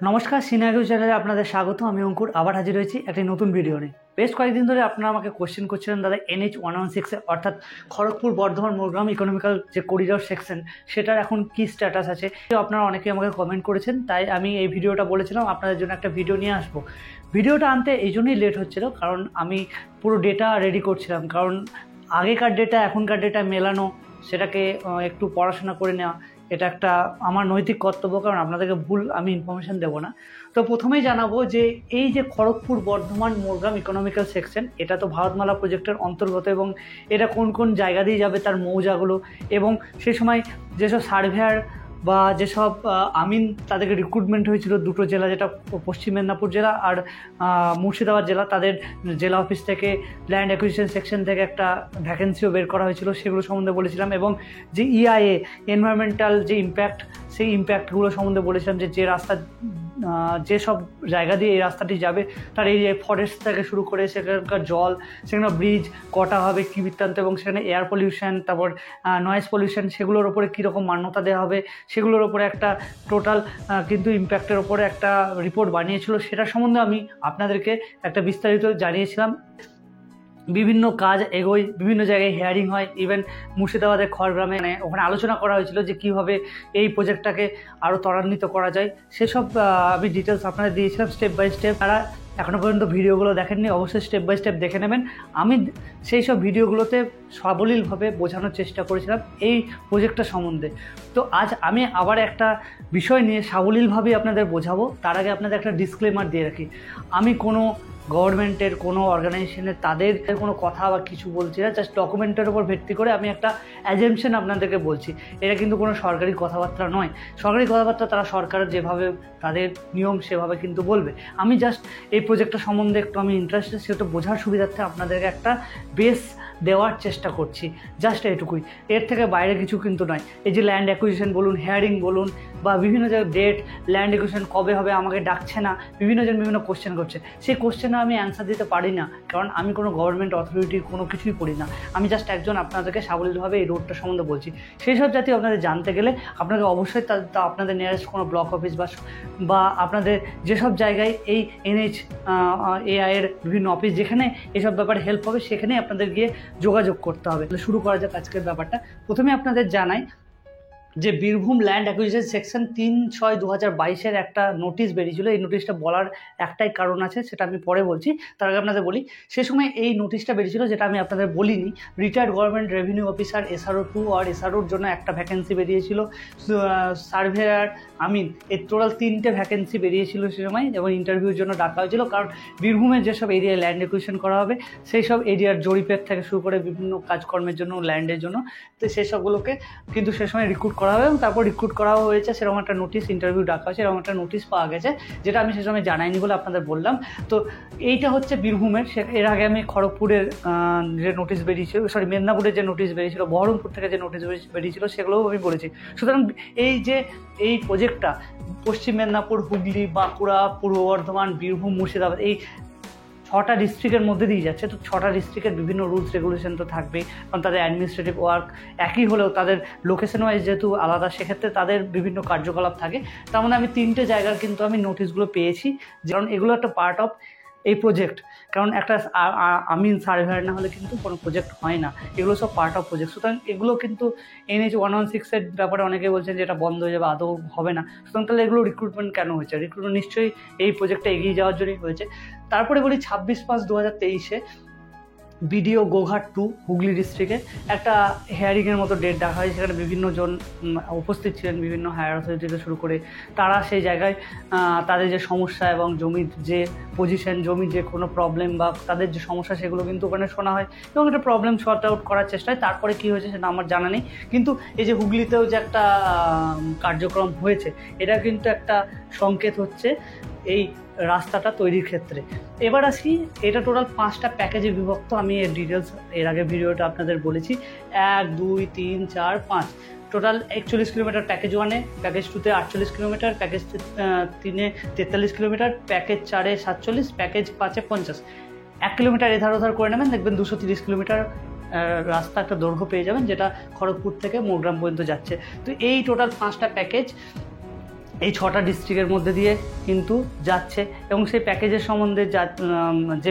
নমস্কার, সিনারিও চ্যানেলে আপনাদের স্বাগত। আমি অঙ্কুর আবার হাজির হয়েছি একটি নতুন ভিডিও নিয়ে। বেশ কয়েকদিন ধরে আপনারা আমাকে কোশ্চেন করছিলেন, দাদা NH-116 অর্থাৎ খড়গপুর বর্ধমান মোরগ্রাম ইকোনমিক্যাল যে করিডোর সেকশন, সেটার এখন কি স্ট্যাটাস আছে। আপনারা অনেকেই আমাকে কমেন্ট করেছেন, তাই আমি এই ভিডিওটা বলেছিলাম আপনাদের জন্য একটা ভিডিও নিয়ে আসবো। ভিডিওটা আনতে এই জন্যই লেট হচ্ছিল, কারণ আমি পুরো ডেটা রেডি করছিলাম। কারণ আগেকার ডেটা এখনকার ডেটা মেলানো, সেটাকে একটু পড়াশোনা করে নেওয়া, এটা একটা আমার নৈতিক কর্তব্য, কারণ আপনাদেরকে ভুল আমি ইনফরমেশান দেবো না। তো প্রথমেই জানাবো যে এই যে খড়গপুর বর্ধমান মোরগ্রাম ইকোনমিক্যাল সেকশন, এটা তো ভারতমালা প্রজেক্টের অন্তর্গত, এবং এটা কোন কোন জায়গা দিয়ে যাবে তার মৌজাগুলো, এবং সে সময় যেসব সার্ভেয়ার বা যেসব আমিন তাদেরকে রিক্রুটমেন্ট হয়েছিল দুটো জেলা, যেটা পশ্চিম মেদিনীপুর জেলা আর মুর্শিদাবাদ জেলা, তাদের জেলা অফিস থেকে ল্যান্ড অ্যাকুইজিশন সেকশন থেকে একটা ভ্যাকেন্সিও বের করা হয়েছিল, সেগুলো সম্বন্ধে বলেছিলাম। এবং যে EIA এনভায়রনমেন্টাল যে ইম্প্যাক্ট, সেই ইম্প্যাক্টগুলো সম্বন্ধে বলেছিলাম, যে রাস্তা যেসব জায়গা দিয়ে এই রাস্তাটি যাবে তার এই ফরেস্ট থেকে শুরু করে সেখানকার জল, সেখানে ব্রিজ কটা হবে কী বৃত্তান্ত, এবং সেখানে এয়ার পলিউশন, তারপর নয়েজ পলিউশন, সেগুলোর ওপরে কীরকম মান্যতা দেওয়া হবে, সেগুলোর ওপরে একটা টোটাল কিন্তু ইম্প্যাক্টের ওপরে একটা রিপোর্ট বানিয়েছিল। সেটা সম্বন্ধে আমি আপনাদেরকে একটা বিস্তারিত জানিয়েছিলাম। বিভিন্ন কাজ এগোয়, বিভিন্ন জায়গায় হিয়ারিং হয়, ইভেন মুর্শিদাবাদের খড়গ্রামে ওখানে আলোচনা করা হয়েছিল যে কীভাবে এই প্রজেক্টটাকে আরও ত্বরান্বিত করা যায়। সেসব আমি ডিটেলস আপনাদের দিয়েছিলাম স্টেপ বাই স্টেপ। তারা এখনও পর্যন্ত ভিডিওগুলো দেখেননি, অবশ্যই স্টেপ বাই স্টেপ দেখে নেবেন। আমি সেই সব ভিডিওগুলোতে সাবলীলভাবে বোঝানোর চেষ্টা করেছিলাম এই প্রজেক্টটা সম্বন্ধে। তো আজ আমি আবার একটা বিষয় নিয়ে সাবলীলভাবেই আপনাদের বোঝাবো। তার আগে আপনাদের একটা ডিসক্লেমার দিয়ে রাখি, আমি কোনো গভর্নমেন্টের কোনো অর্গানাইজেশনের তাদের কোনো কথা বা কিছু বলছি না, জাস্ট ডকুমেন্টের উপর ভিত্তি করে আমি একটা অ্যাজাম্পশন আপনাদেরকে বলছি। এটা কিন্তু কোনো সরকারি কথাবার্তা নয়। সরকারি কথাবার্তা তারা সরকারের যেভাবে তাদের নিয়ম সেভাবে কিন্তু বলবে। আমি জাস্ট এই প্রজেক্টটা সম্বন্ধে একটু আমি ইন্টারেস্টেড, সেটা বোঝার সুবিধার্থে আপনাদেরকে একটা বেস দেওয়ার চেষ্টা করছি, জাস্ট এইটুকুই, এর থেকে বাইরে কিছু কিন্তু নয়। এই যে ল্যান্ড অ্যাকুইজিশন বলুন, হেয়ারিং বলুন, বা বিভিন্ন জায়গায় ডেট, ল্যান্ড অ্যাকুইজিশন কবে হবে, আমাকে ডাকছে না, বিভিন্ন জন বিভিন্ন কোশ্চেন করছে। সেই কোশ্চেনে আমি অ্যান্সার দিতে পারি না, কারণ আমি কোনো গভর্নমেন্ট অথরিটির কোনো কিছুই করি না। আমি জাস্ট একজন আপনাদেরকে সাবলীলভাবে এই রোডটা সম্বন্ধে বলছি। সেই সব জাতীয় আপনাদের জানতে গেলে আপনাকে অবশ্যই তা আপনাদের নিয়ারেস্ট কোনো ব্লক অফিস বা আপনাদের যেসব জায়গায় এই NHAI এর বিভিন্ন অফিস, যেখানে এসব ব্যাপারে হেল্প হবে, সেখানেই আপনাদের গিয়ে যোগাযোগ করতে হবে। শুরু করা যাক আজকের ব্যাপারটা। প্রথমে আপনাদের জানাই যে বীরভূম ল্যান্ড অ্যাকুইজিশন সেকশন 3/6/2022 একটা নোটিশ বেরিয়েছিল। এই নোটিশটা বলার একটাই কারণ আছে, সেটা আমি পরে বলছি। তার আগে আপনাদের বলি, সে সময় এই নোটিশটা বেরিয়েছিল, যেটা আমি আপনাদের বলিনি। Retired government revenue officer SRO 2 আর SROর জন্য একটা ভ্যাকেন্সি বেরিয়েছিল, সার্ভেয়ার আমিন, এই টোটাল 3টে ভ্যাকেন্সি বেরিয়েছিল সে সময়, এবং ইন্টারভিউর জন্য ডাকা হয়েছিল। কারণ বীরভূমের যেসব এরিয়ায় ল্যান্ড অ্যাকুইজিশন করা হবে, সেই সব এরিয়ার জরিপের থেকে শুরু করে বিভিন্ন কাজকর্মের জন্য, ল্যান্ডের জন্য, তো সেই সবগুলোকে কিন্তু সে সময় রিক্রুট করা হবে, এবং তারপর রিক্রুট করাও হয়েছে। সেরকম একটা নোটিশ, ইন্টারভিউ ডাকা হয়েছে, এরকম একটা নোটিশ পাওয়া গেছে, যেটা আমি সে সময় জানাইনি বলে আপনাদের বললাম। তো এইটা হচ্ছে বীরভূমের। এর আগে আমি খড়গপুরের যে নোটিশ বেরিয়েছিল, মেদিনীপুরের যে নোটিশ বেরিয়েছিল, বহরমপুর থেকে যে নোটিশ বেরিয়েছিল, সেগুলোও আমি বলেছি। সুতরাং এই প্রজেক্টটা পশ্চিম মেদিনীপুর, হুগলি, বাঁকুড়া, পূর্ব বর্ধমান, বীরভূম, মুর্শিদাবাদ, এই 6টা ডিস্ট্রিক্টের মধ্যে দিয়ে যাচ্ছে। তো 6টা ডিস্ট্রিক্টের বিভিন্ন রুলস রেগুলেশন তো থাকবেই, কারণ তাদের অ্যাডমিনিস্ট্রেটিভ ওয়ার্ক একই হলেও তাদের লোকেশন ওয়াইজ যেহেতু আলাদা, সেক্ষেত্রে তাদের বিভিন্ন কার্যকলাপ থাকে। তার মানে আমি 3টে জায়গার কিন্তু আমি নোটিশগুলো পেয়েছি, কারণ এগুলো একটা পার্ট অফ এই প্রজেক্ট। কারণ একটা আমিন সার্ভেয়ার না হলে কিন্তু কোনো প্রজেক্ট হয় না, এগুলো সব পার্ট অফ প্রজেক্ট। সুতরাং এগুলো কিন্তু NH-116 ব্যাপারে অনেকে বলছেন যে এটা বন্ধ হয়ে যাবে, আদৌ হবে না। সুতরাং তাহলে এগুলো রিক্রুটমেন্ট কেন হয়েছে? রিক্রুটমেন্ট নিশ্চয়ই এই প্রজেক্টটা এগিয়ে যাওয়ার জন্যই হয়েছে। তারপরে বলি 26/5/2023 BDO গোঘাট 2 হুগলি ডিস্ট্রিক্টে একটা হেয়ারিংয়ের মতো ডেট ডাকা হয়। সেখানে বিভিন্ন জন উপস্থিত ছিলেন, বিভিন্ন হায়ার অথরিটি থেকে শুরু করে। তারা সেই জায়গায় তাদের যে সমস্যা এবং জমির যে পজিশন, জমির যে কোনো প্রবলেম বা তাদের যে সমস্যা, সেগুলো কিন্তু ওখানে শোনা হয়, এবং একটা প্রবলেম সর্ট আউট করার চেষ্টা হয়। তারপরে কী হয়েছে সেটা আমার জানা নেই, কিন্তু এই যে হুগলিতেও যে একটা কার্যক্রম হয়েছে, এটা কিন্তু একটা সংকেত হচ্ছে এই রাস্তাটা তৈরির ক্ষেত্রে। এবার আসি, এটা টোটাল 5টা প্যাকেজে বিভক্ত। আমি এর ডিটেলস এর আগে ভিডিওটা আপনাদের বলেছি। 1, 2, 3, 4, 5 টোটাল 41 কিলোমিটার প্যাকেজ 1-এ, প্যাকেজ 2-তে 48 কিলোমিটার, প্যাকেজ 3-এ 43 কিলোমিটার, প্যাকেজ 4-এ 47, প্যাকেজ 5-এ 50। 1 কিলোমিটার এধার ওধার করে নেবেন, দেখবেন 230 কিলোমিটার রাস্তা একটা দৈর্ঘ্য পেয়ে যাবেন, যেটা খড়গপুর থেকে মোরগ্রাম পর্যন্ত যাচ্ছে। তো এই টোটাল 5টা প্যাকেজ এই 6টা ডিস্ট্রিক্টের মধ্যে দিয়ে কিন্তু যাচ্ছে এবং সেই প্যাকেজের সম্বন্ধে যে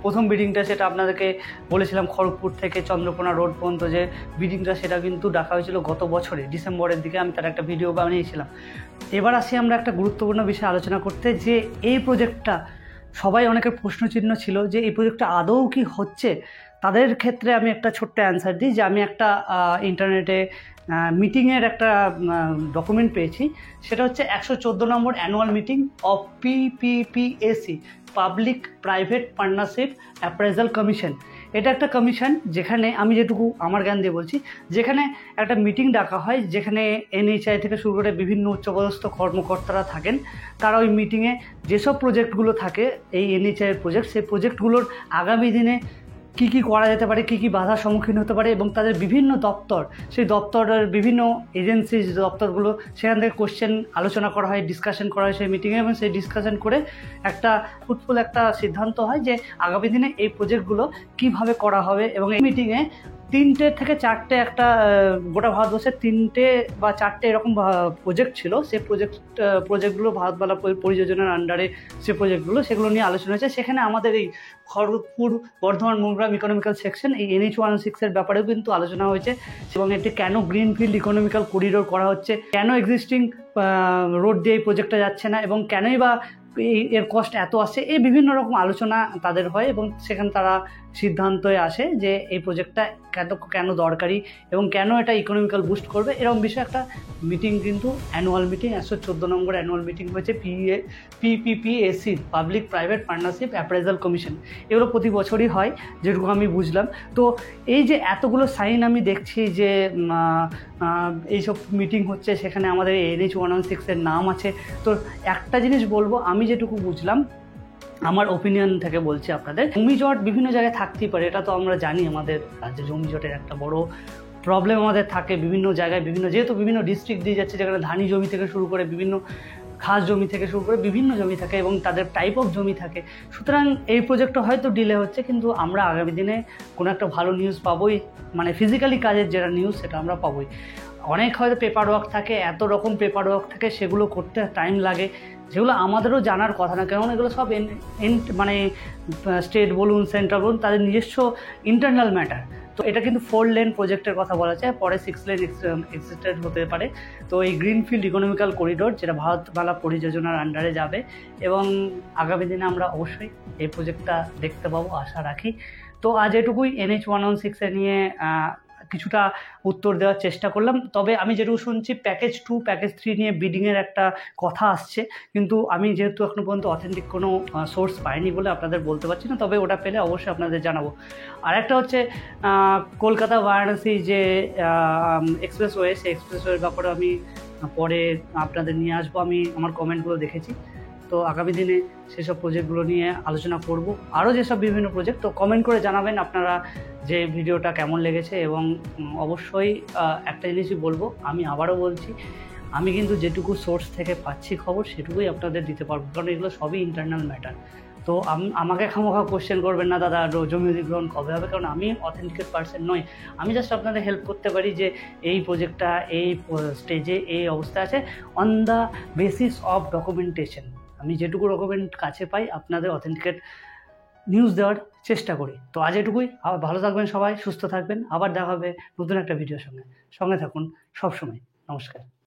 প্রথম বিডিংটা সেটা আপনাদেরকে বলেছিলাম, খড়গপুর থেকে চন্দ্রকোনা রোড পর্যন্ত যে বিডিংটা, সেটা কিন্তু ডাকা হয়েছিল গত বছরে ডিসেম্বরের দিকে। আমি তার একটা ভিডিও বানিয়েছিলাম। এবার আসি আমরা একটা গুরুত্বপূর্ণ বিষয় আলোচনা করতে, যে এই প্রজেক্টটা সবাই অনেকের প্রশ্নচিহ্ন ছিল যে এই প্রজেক্টটা আদৌ কি হচ্ছে। তাদের ক্ষেত্রে আমি একটা ছোট্ট অ্যান্সার দিই, যে আমি একটা ইন্টারনেটে মিটিংয়ের একটা ডকুমেন্ট পেয়েছি। সেটা হচ্ছে 114 নম্বর annual meeting of PPPAC, public private partnership appraisal commission. এটা একটা কমিশন যেখানে, আমি যেটুকু আমার জ্ঞান দিয়ে বলছি, যেখানে একটা মিটিং ডাকা হয়, যেখানে NHAI থেকে শুরু করে বিভিন্ন উচ্চপদস্থ কর্মকর্তারা থাকেন। তারা ওই মিটিংয়ে যেসব প্রজেক্টগুলো থাকে, এই NHAI প্রজেক্ট, সেই প্রজেক্টগুলোর আগামী দিনে কী কী করা যেতে পারে, কী কী বাধার সম্মুখীন হতে পারে, এবং তাদের বিভিন্ন দপ্তর, সেই দপ্তরের বিভিন্ন এজেন্সি দপ্তরগুলো, সেখান থেকে কোশ্চেন আলোচনা করা হয়, ডিসকাশন করা হয় সেই মিটিংয়ে, এবং সেই ডিসকাশন করে একটা ফুটফুল একটা সিদ্ধান্ত হয় যে আগামী দিনে এই প্রজেক্টগুলো কীভাবে করা হবে। এবং এই মিটিংয়ে 3টে থেকে 4টে একটা গোটা ভারতবর্ষের 3টে বা 4টে এরকম প্রজেক্ট ছিল। সেই প্রজেক্টগুলো ভারতমালা পরিযোজনার আন্ডারে যে প্রজেক্টগুলো, সেগুলো নিয়ে আলোচনা হয়েছে। সেখানে আমাদের এই খড়গপুর বর্ধমান মুরগ্রাম ইকোনমিক্যাল সেকশন, এই NH-106 এর ব্যাপারেও কিন্তু আলোচনা হয়েছে, এবং এটি কেন গ্রিনফিল্ড ইকোনমিক্যাল করিডোর করা হচ্ছে, কেন এক্সিস্টিং রোড দিয়ে এই প্রজেক্টটা যাচ্ছে না, এবং কেনই বা এর কস্ট এত আসছে। এই বিভিন্ন রকম আলোচনা তাদের হয়, এবং সেখানে তারা সিদ্ধান্তে আসে যে এই প্রজেক্টটা কেন দরকারি এবং কেন এটা ইকোনমিক্যাল বুস্ট করবে। এরকম বিষয়ে একটা মিটিং কিন্তু অ্যানুয়াল মিটিং 114 নম্বর অ্যানুয়াল মিটিং হয়েছে PPPAC, public private partnership appraisal commission. এগুলো প্রতি বছরই হয় যেটুকু আমি বুঝলাম। তো এই যে এতগুলো সাইন আমি দেখছি যে এইসব মিটিং হচ্ছে, সেখানে আমাদের NH-116 এর নাম আছে। তো একটা জিনিস বলবো, আমি যেটুকু বুঝলাম, আমার ওপিনিয়ন থেকে বলছি আপনাদের, জমি জট বিভিন্ন জায়গায় থাকতেই পারে, এটা তো আমরা জানি। আমাদের রাজ্যে জমি জটের একটা বড় প্রবলেম আমাদের থাকে বিভিন্ন জায়গায়, যেহেতু বিভিন্ন ডিস্ট্রিক্ট দিয়ে যাচ্ছে, যেখানে ধানি জমি থেকে শুরু করে বিভিন্ন খাস জমি থেকে শুরু করে বিভিন্ন জমি থাকে, এবং তাদের টাইপ অফ জমি থাকে। সুতরাং এই প্রজেক্টটা হয়তো ডিলে হচ্ছে, কিন্তু আমরা আগামী দিনে কোনো একটা ভালো নিউজ পাবোই, মানে ফিজিক্যালি কাজের যেটা নিউজ সেটা আমরা পাবোই। অনেক হয়তো পেপার ওয়ার্ক থাকে, এত রকম পেপার ওয়ার্ক থাকে, সেগুলো করতে টাইম লাগে, যেগুলো আমাদেরও জানার কথা না, কারণ এগুলো সব মানে স্টেট বলুন, সেন্ট্রাল বলুন, তাদের নিজস্ব ইন্টারনাল ম্যাটার। তো এটা কিন্তু 4 লেন প্রজেক্টের কথা বলা যায়, পরে 6 লেন এক্সিস্টেড হতে পারে। তো এই গ্রিনফিল্ড ইকোনমিক্যাল করিডোর, যেটা ভারতমালা পরিযোজনার আন্ডারে যাবে, এবং আগামী দিনে আমরা অবশ্যই এই প্রজেক্টটা দেখতে পাবো, আশা রাখি। তো আজ এটুকুই NH-116 নিয়ে কিছুটা উত্তর দেওয়ার চেষ্টা করলাম। তবে আমি যেটুকু শুনছি, প্যাকেজ 2 প্যাকেজ 3 নিয়ে বিডিংয়ের একটা কথা আসছে, কিন্তু আমি যেহেতু এখনও পর্যন্ত অথেন্টিক কোনো সোর্স পাইনি বলে আপনাদের বলতে পারছি না, তবে ওটা পেলে অবশ্যই আপনাদের জানাবো। আর একটা হচ্ছে কলকাতা বারাণসী যে এক্সপ্রেসওয়ে, সেই এক্সপ্রেসওয়ের ব্যাপারে আমি পরে আপনাদের নিয়ে আসবো। আমি আমার কমেন্টগুলো দেখেছি, তো আগামী দিনে সেসব প্রজেক্টগুলো নিয়ে আলোচনা করব, আরও যেসব বিভিন্ন প্রজেক্ট। তো কমেন্ট করে জানাবেন আপনারা যে ভিডিওটা কেমন লেগেছে, এবং অবশ্যই একটা জিনিসই বলবো, আমি আবারও বলছি, আমি কিন্তু যেটুকু সোর্স থেকে পাচ্ছি খবর, সেটুকুই আপনাদের দিতে পারবো, কারণ এগুলো সবই ইন্টারনাল ম্যাটার। তো আমাকে খামোখা কোশ্চেন করবেন না, দাদা জমি অধিগ্রহণ কবে হবে, কারণ আমি অথেন্টিকেট পার্সন নই। আমি জাস্ট আপনাদের হেল্প করতে পারি যে এই প্রজেক্টটা এই স্টেজে এই অবস্থা আছে, on the basis of documentation. আমি যেটুকু ডকুমেন্ট কাছে পাই আপনাদের অথেন্টিকেট নিউজ দেওয়ার চেষ্টা করি। তো আজ এটুকুই। আবার ভালো থাকবেন সবাই, সুস্থ থাকবেন, আবার দেখা হবে নতুন একটা ভিডিওর সঙ্গে থাকুন সবসময়। নমস্কার।